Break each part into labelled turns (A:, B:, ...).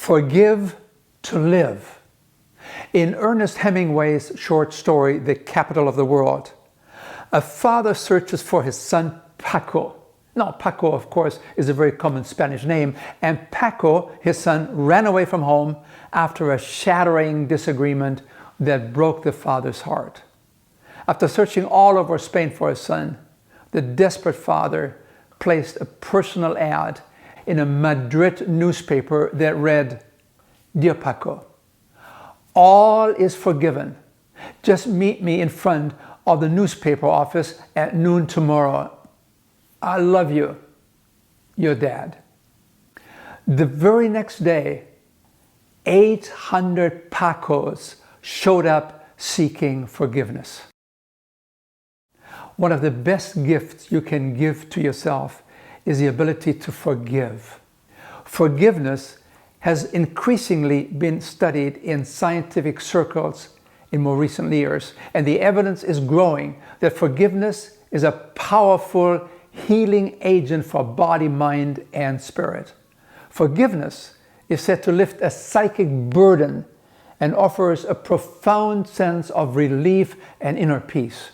A: Forgive to live. In Ernest Hemingway's short story, The Capital of the World, a father searches for his son Paco. Now, Paco, of course, is a very common Spanish name, and Paco, his son, ran away from home after a shattering disagreement that broke the father's heart. After searching all over Spain for his son, the desperate father placed a personal ad in a Madrid newspaper that read, "Dear Paco, all is forgiven. Just meet me in front of the newspaper office at noon tomorrow. I love you, your dad." The very next day, 800 Pacos showed up seeking forgiveness. One of the best gifts you can give to yourself is the ability to forgive. Forgiveness has increasingly been studied in scientific circles in more recent years, and the evidence is growing that forgiveness is a powerful healing agent for body, mind, and spirit. Forgiveness is said to lift a psychic burden and offers a profound sense of relief and inner peace.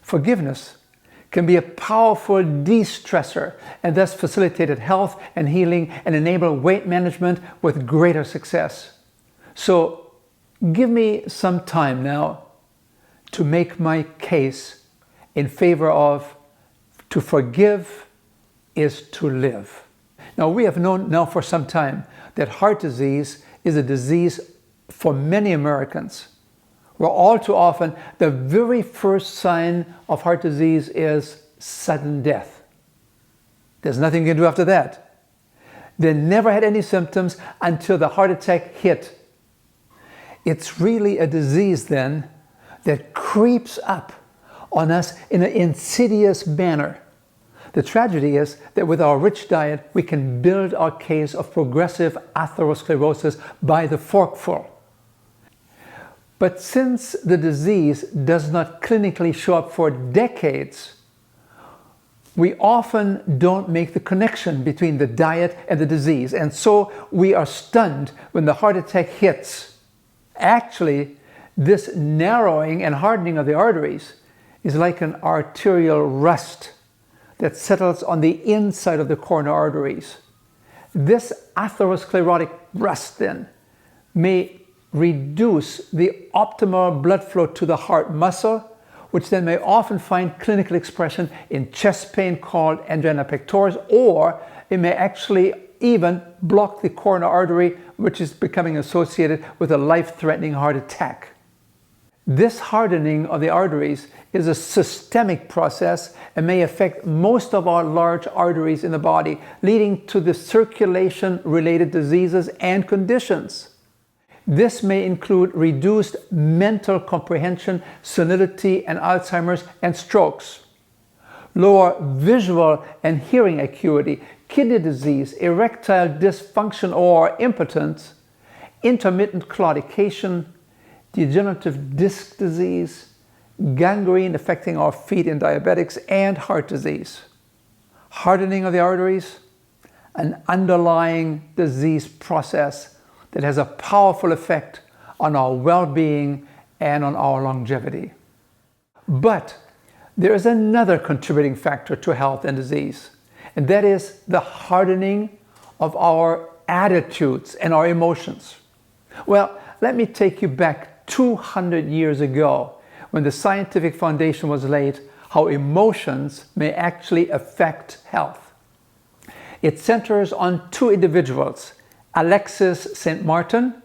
A: Forgiveness can be a powerful de-stressor and thus facilitate health and healing and enable weight management with greater success. So give me some time now to make my case in favor of to forgive is to live. Now, we have known now for some time that heart disease is a disease for many Americans, where all too often the very first sign of heart disease is sudden death. There's nothing you can do after that. They never had any symptoms until the heart attack hit. It's really a disease then that creeps up on us in an insidious manner. The tragedy is that with our rich diet, we can build our case of progressive atherosclerosis by the forkful. But since the disease does not clinically show up for decades, we often don't make the connection between the diet and the disease, and so we are stunned when the heart attack hits. Actually, this narrowing and hardening of the arteries is like an arterial rust that settles on the inside of the coronary arteries. This atherosclerotic rust then may reduce the optimal blood flow to the heart muscle, which then may often find clinical expression in chest pain called angina pectoris, or it may actually even block the coronary artery, which is becoming associated with a life-threatening heart attack. This hardening of the arteries is a systemic process and may affect most of our large arteries in the body, leading to the circulation-related diseases and conditions. This may include reduced mental comprehension, senility, and Alzheimer's and strokes, lower visual and hearing acuity, kidney disease, erectile dysfunction or impotence, intermittent claudication, degenerative disc disease, gangrene affecting our feet in diabetics, and heart disease. Hardening of the arteries, an underlying disease process that has a powerful effect on our well-being and on our longevity. But there is another contributing factor to health and disease, and that is the hardening of our attitudes and our emotions. Well, let me take you back 200 years ago when the scientific foundation was laid, how emotions may actually affect health. It centers on two individuals, Alexis St. Martin,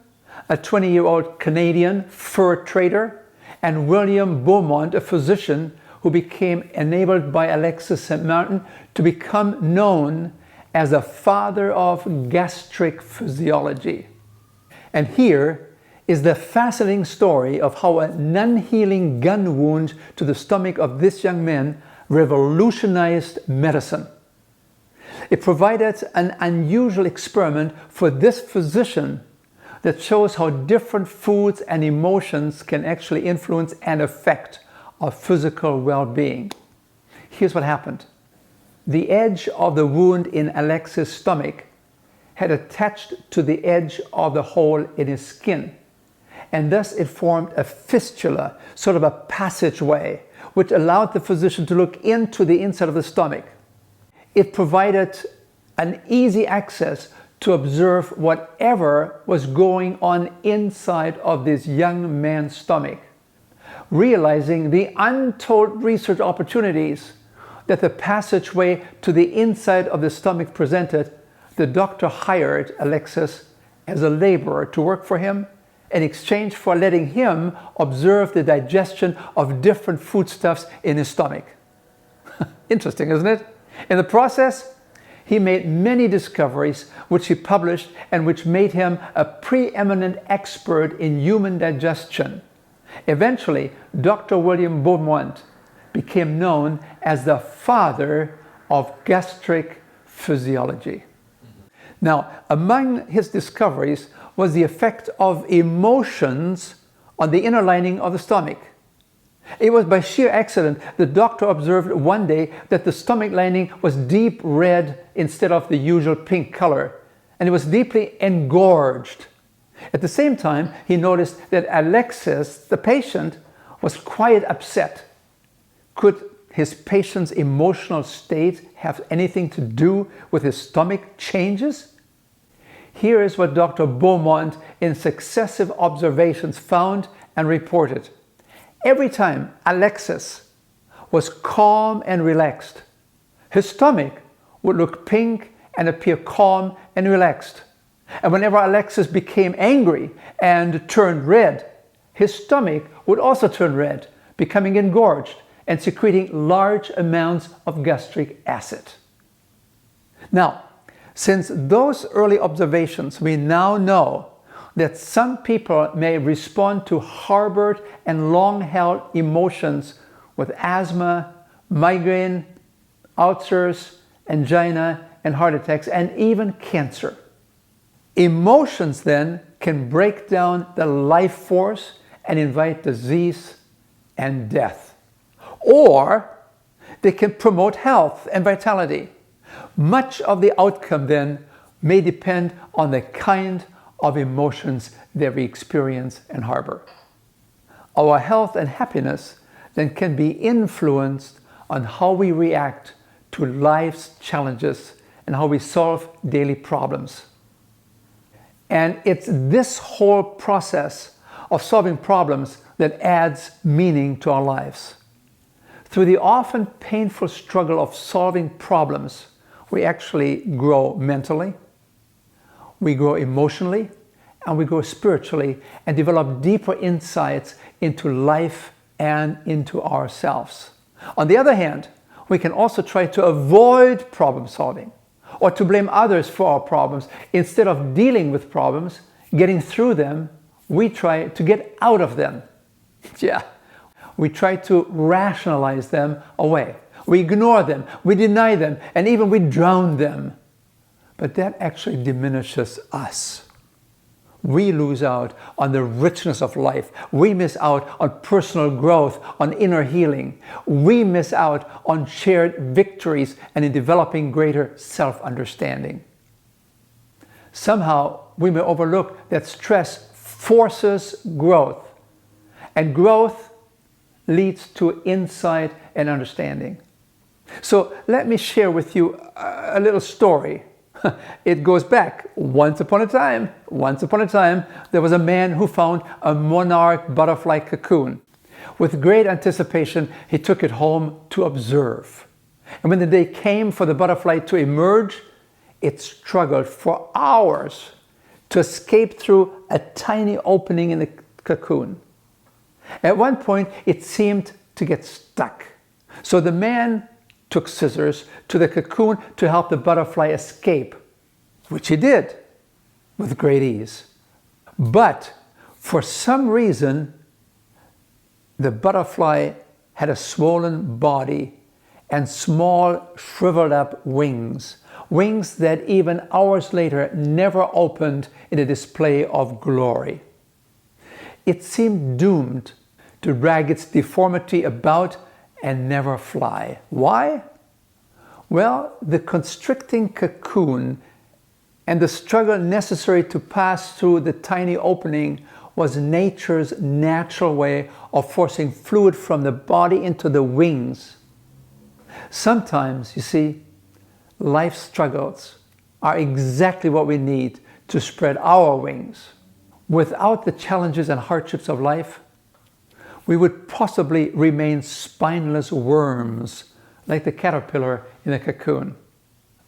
A: a 20-year-old Canadian fur trader, and William Beaumont, a physician who became enabled by Alexis St. Martin to become known as the father of gastric physiology. And here is the fascinating story of how a non-healing gun wound to the stomach of this young man revolutionized medicine. It provided an unusual experiment for this physician that shows how different foods and emotions can actually influence and affect our physical well-being. Here's what happened. The edge of the wound in Alexis' stomach had attached to the edge of the hole in his skin, and thus it formed a fistula, sort of a passageway, which allowed the physician to look into the inside of the stomach. It provided an easy access to observe whatever was going on inside of this young man's stomach. Realizing the untold research opportunities that the passageway to the inside of the stomach presented, the doctor hired Alexis as a laborer to work for him in exchange for letting him observe the digestion of different foodstuffs in his stomach. Interesting, isn't it? In the process, he made many discoveries which he published and which made him a preeminent expert in human digestion. Eventually, Dr. William Beaumont became known as the father of gastric physiology. Now, among his discoveries was the effect of emotions on the inner lining of the stomach. It was by sheer accident the doctor observed one day that the stomach lining was deep red instead of the usual pink color, and it was deeply engorged. At the same time, he noticed that Alexis, the patient, was quite upset. Could his patient's emotional state have anything to do with his stomach changes? Here is what Dr. Beaumont in successive observations found and reported. Every time Alexis was calm and relaxed, his stomach would look pink and appear calm and relaxed. And whenever Alexis became angry and turned red, his stomach would also turn red, becoming engorged and secreting large amounts of gastric acid. Now, since those early observations, we now know that some people may respond to harbored and long-held emotions with asthma, migraine, ulcers, angina, and heart attacks, and even cancer. Emotions then can break down the life force and invite disease and death. Or they can promote health and vitality. Much of the outcome then may depend on the kind of emotions that we experience and harbor. Our health and happiness then can be influenced on how we react to life's challenges and how we solve daily problems. And it's this whole process of solving problems that adds meaning to our lives. Through the often painful struggle of solving problems, we actually grow mentally, we grow emotionally, and we grow spiritually and develop deeper insights into life and into ourselves. On the other hand, we can also try to avoid problem solving or to blame others for our problems. Instead of dealing with problems, getting through them, we try to get out of them. We try to rationalize them away. We ignore them, we deny them, and even we drown them. But that actually diminishes us. We lose out on the richness of life. We miss out on personal growth, on inner healing. We miss out on shared victories and in developing greater self-understanding. Somehow, we may overlook that stress forces growth, and growth leads to insight and understanding. So let me share with you a little story. It goes back. Once upon a time, there was a man who found a monarch butterfly cocoon. With great anticipation, he took it home to observe. And when the day came for the butterfly to emerge, it struggled for hours to escape through a tiny opening in the cocoon. At one point, it seemed to get stuck. So the man took scissors to the cocoon to help the butterfly escape, which he did with great ease. But for some reason, the butterfly had a swollen body and small shriveled up wings that even hours later never opened in a display of glory. It seemed doomed to drag its deformity about and never fly. Why? Well, the constricting cocoon and the struggle necessary to pass through the tiny opening was nature's natural way of forcing fluid from the body into the wings. Sometimes, you see, life struggles are exactly what we need to spread our wings. Without the challenges and hardships of life, we would possibly remain spineless worms, like the caterpillar in a cocoon.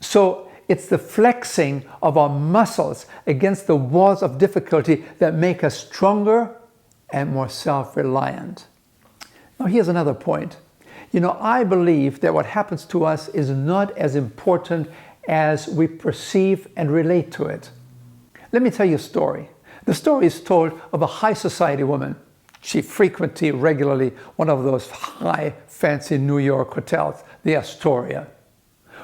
A: So it's the flexing of our muscles against the walls of difficulty that make us stronger and more self-reliant. Now here's another point. I believe that what happens to us is not as important as we perceive and relate to it. Let me tell you a story. The story is told of a high society woman. She frequented regularly one of those high, fancy New York hotels, the Astoria.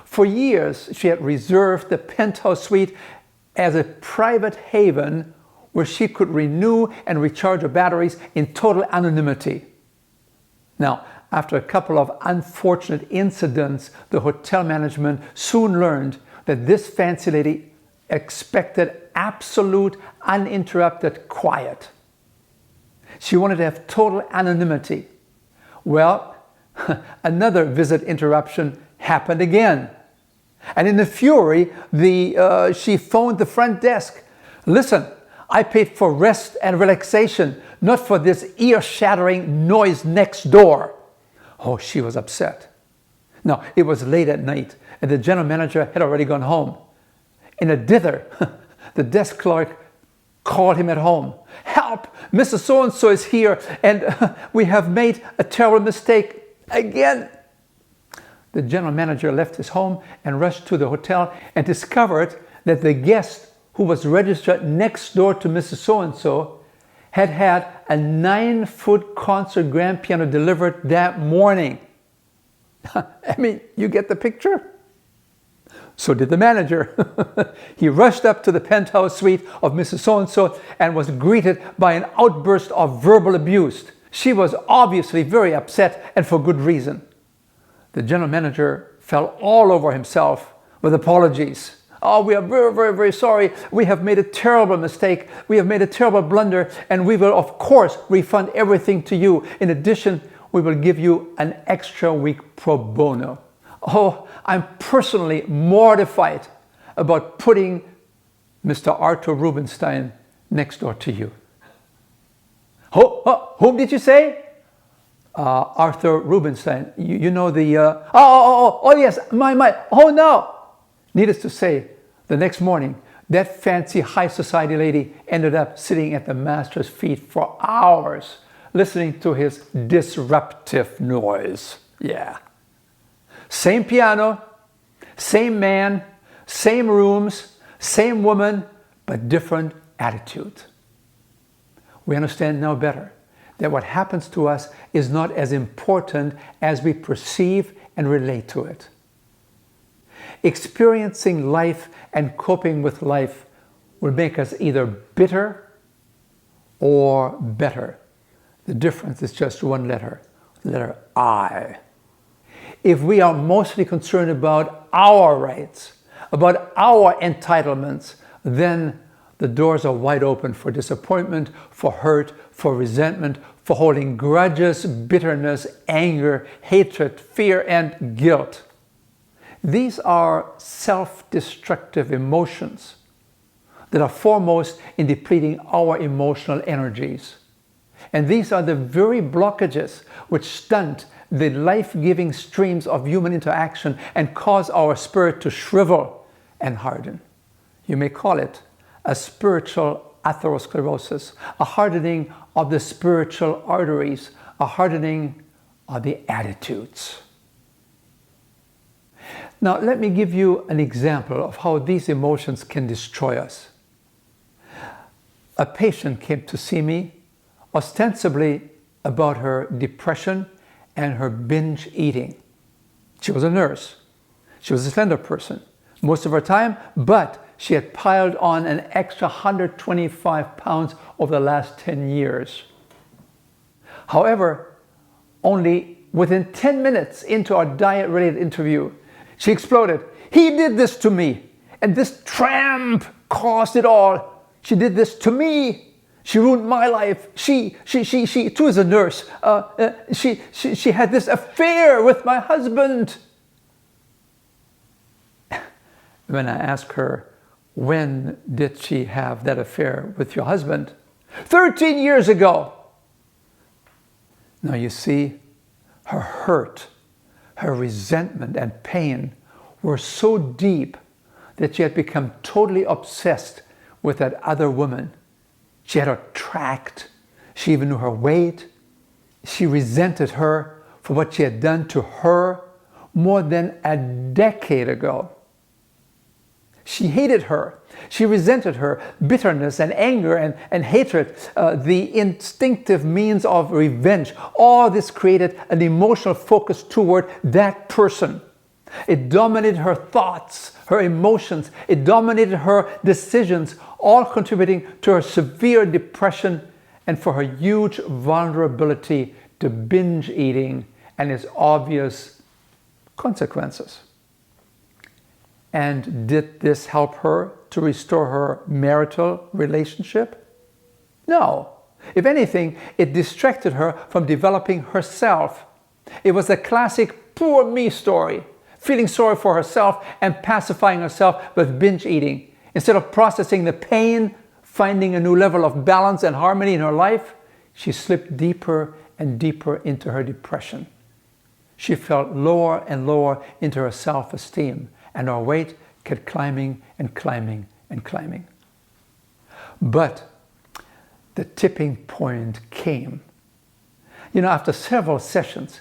A: For years, she had reserved the penthouse suite as a private haven where she could renew and recharge her batteries in total anonymity. Now, after a couple of unfortunate incidents, the hotel management soon learned that this fancy lady expected absolute, uninterrupted quiet. She wanted to have total anonymity. Well, another visit interruption happened again. And in a fury, she phoned the front desk. "Listen, I paid for rest and relaxation, not for this ear-shattering noise next door." Oh, she was upset. Now, it was late at night, and the general manager had already gone home. In a dither, the desk clerk called him at home. "Help! Mrs. So-and-so is here, and we have made a terrible mistake again." The general manager left his home and rushed to the hotel and discovered that the guest who was registered next door to Mrs. So-and-so had had a 9-foot concert grand piano delivered that morning. I mean, you get the picture? So did the manager. He rushed up to the penthouse suite of Mrs. So-and-so and was greeted by an outburst of verbal abuse. She was obviously very upset, and for good reason. The general manager fell all over himself with apologies. "Oh, we are very, very, very sorry. We have made a terrible mistake. We have made a terrible blunder, and we will, of course, refund everything to you. In addition, we will give you an extra week pro bono." Oh, I'm personally mortified about putting Mr. Arthur Rubinstein next door to you. Whom did you say? Arthur Rubinstein. You know the... yes, my. Oh, no. Needless to say, the next morning, that fancy high society lady ended up sitting at the master's feet for hours, listening to his disruptive noise. Yeah. Same piano, same man, same rooms, same woman, but different attitude. We understand now better that what happens to us is not as important as we perceive and relate to it. Experiencing life and coping with life will make us either bitter or better. The difference is just one letter, the letter I. If we are mostly concerned about our rights, about our entitlements, then the doors are wide open for disappointment, for hurt, for resentment, for holding grudges, bitterness, anger, hatred, fear, and guilt. These are self-destructive emotions that are foremost in depleting our emotional energies. And these are the very blockages which stunt the life-giving streams of human interaction and cause our spirit to shrivel and harden. You may call it a spiritual atherosclerosis, a hardening of the spiritual arteries, a hardening of the attitudes. Now, let me give you an example of how these emotions can destroy us. A patient came to see me ostensibly about her depression and her binge eating. She was a nurse. She was a slender person most of her time, but she had piled on an extra 125 pounds over the last 10 years. However, only within 10 minutes into our diet-related interview, she exploded. "He did this to me, And this tramp caused it all. She did this to me. She ruined my life. She too is a nurse. She had this affair with my husband. When I asked her, when did she have that affair with your husband? 13 years ago. Now you see, her hurt, her resentment and pain were so deep that she had become totally obsessed with that other woman. She had her tracked. She even knew her weight. She resented her for what she had done to her more than a decade ago. She hated her. She resented her. Bitterness and anger and hatred, the instinctive means of revenge, all this created an emotional focus toward that person. It dominated her thoughts, her emotions. It dominated her decisions, all contributing to her severe depression and for her huge vulnerability to binge eating and its obvious consequences. And did this help her to restore her marital relationship? No. If anything, it distracted her from developing herself. It was a classic poor me story, feeling sorry for herself and pacifying herself with binge eating. Instead of processing the pain, finding a new level of balance and harmony in her life, she slipped deeper and deeper into her depression. She felt lower and lower into her self-esteem, and her weight kept climbing and climbing and climbing. But the tipping point came. After several sessions,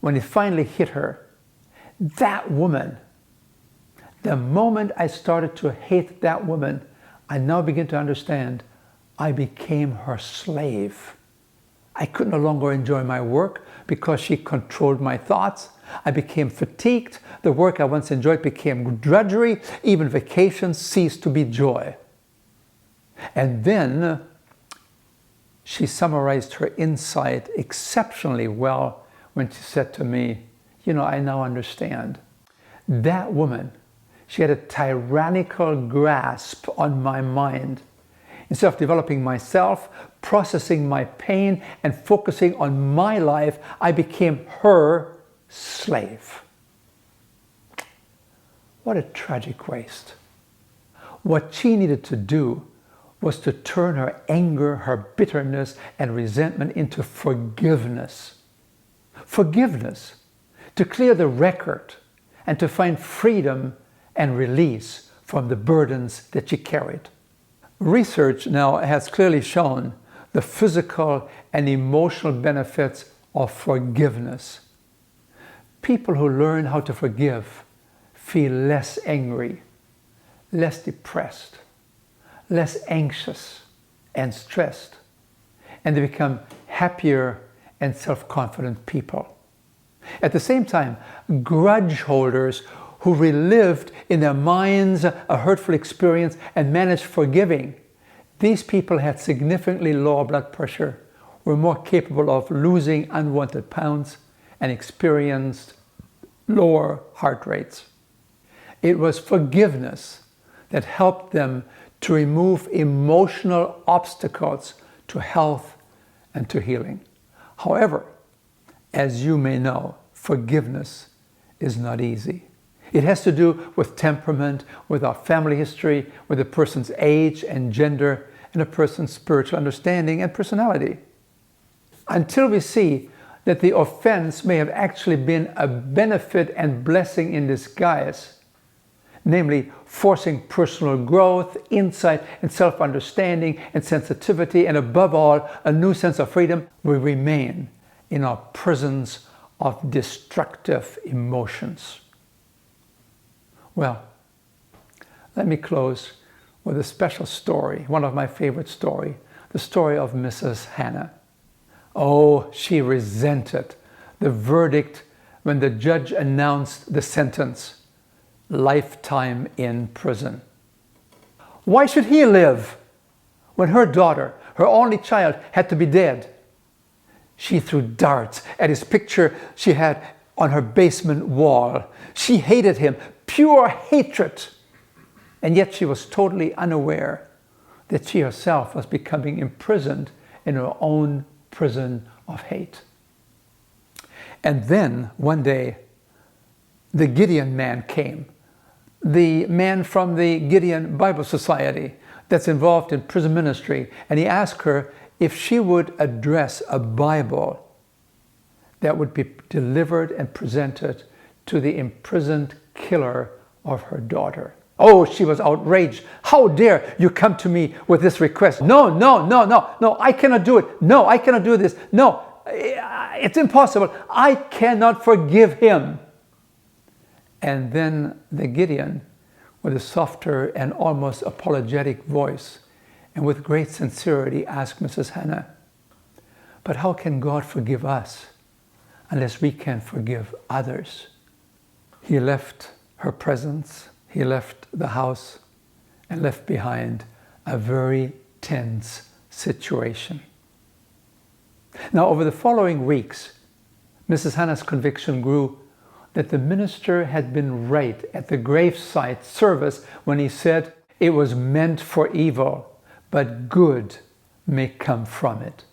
A: when it finally hit her, that woman, the moment I started to hate that woman, I now begin to understand I became her slave. I could no longer enjoy my work because she controlled my thoughts. I became fatigued. The work I once enjoyed became drudgery. Even vacations ceased to be joy. And then she summarized her insight exceptionally well when she said to me, I now understand. That woman, she had a tyrannical grasp on my mind. Instead of developing myself, processing my pain, and focusing on my life, I became her slave. What a tragic waste. What she needed to do was to turn her anger, her bitterness, and resentment into forgiveness. Forgiveness, to clear the record and to find freedom and release from the burdens that she carried. Research now has clearly shown the physical and emotional benefits of forgiveness. People who learn how to forgive feel less angry, less depressed, less anxious and stressed, and they become happier and self-confident people. At the same time, grudge holders who relived in their minds a hurtful experience and managed forgiving, these people had significantly lower blood pressure, were more capable of losing unwanted pounds, and experienced lower heart rates. It was forgiveness that helped them to remove emotional obstacles to health and to healing. However, as you may know, forgiveness is not easy. It has to do with temperament, with our family history, with a person's age and gender, and a person's spiritual understanding and personality. Until we see that the offense may have actually been a benefit and blessing in disguise, namely forcing personal growth, insight, and self-understanding, and sensitivity, and above all, a new sense of freedom, we remain in our prisons of destructive emotions. Well, let me close with a special story, one of my favorite stories, the story of Mrs. Hannah. Oh, she resented the verdict when the judge announced the sentence, lifetime in prison. Why should he live when her daughter, her only child, had to be dead? She threw darts at his picture she had on her basement wall. She hated him, pure hatred. And yet she was totally unaware that she herself was becoming imprisoned in her own prison of hate. And then one day, the Gideon man came, the man from the Gideon Bible Society that's involved in prison ministry, and he asked her if she would address a Bible that would be delivered and presented to the imprisoned killer of her daughter. Oh, she was outraged. How dare you come to me with this request? No, I cannot do it. No, I cannot do this. No, it's impossible. I cannot forgive him. And then the Gideon, with a softer and almost apologetic voice, and with great sincerity, asked Mrs. Hannah, but how can God forgive us unless we can forgive others? He left her presence, he left the house, and left behind a very tense situation. Now, over the following weeks, Mrs. Hannah's conviction grew that the minister had been right at the gravesite service when he said it was meant for evil, but good may come from it.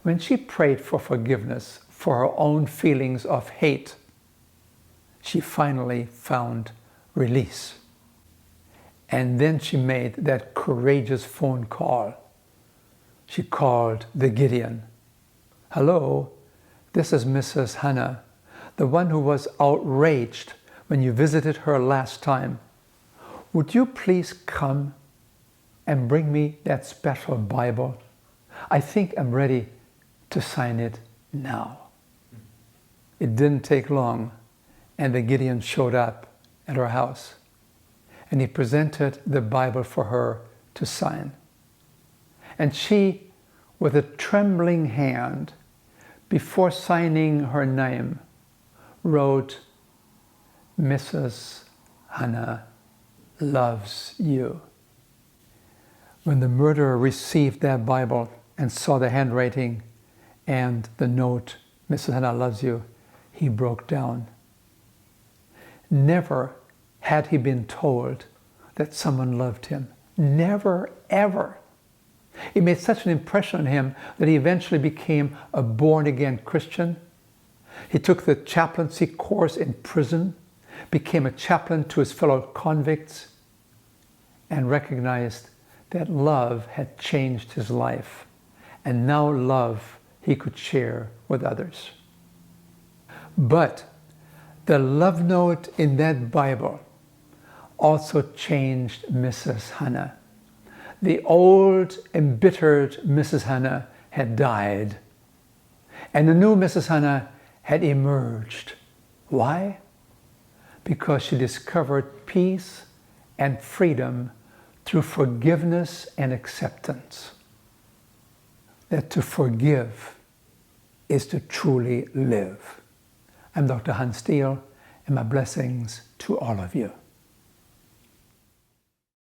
A: When she prayed for forgiveness for her own feelings of hate, she finally found release. And then she made that courageous phone call. She called the Gideon. Hello, this is Mrs. Hannah, the one who was outraged when you visited her last time. Would you please come and bring me that special Bible? I think I'm ready to sign it now. It didn't take long, and the Gideon showed up at her house, and he presented the Bible for her to sign. And she, with a trembling hand, before signing her name, wrote, Mrs. Hannah loves you. When the murderer received that Bible and saw the handwriting and the note, Mrs. Hannah loves you, he broke down. Never had he been told that someone loved him. Never, ever. It made such an impression on him that he eventually became a born-again Christian. He took the chaplaincy course in prison, became a chaplain to his fellow convicts, and recognized that love had changed his life, and now love he could share with others. But the love note in that Bible also changed Mrs. Hannah. The old, embittered Mrs. Hannah had died, and the new Mrs. Hannah had emerged. Why? Because she discovered peace and freedom through forgiveness and acceptance. That to forgive is to truly live. I'm Dr. Hans Diehl, and my blessings to all of you.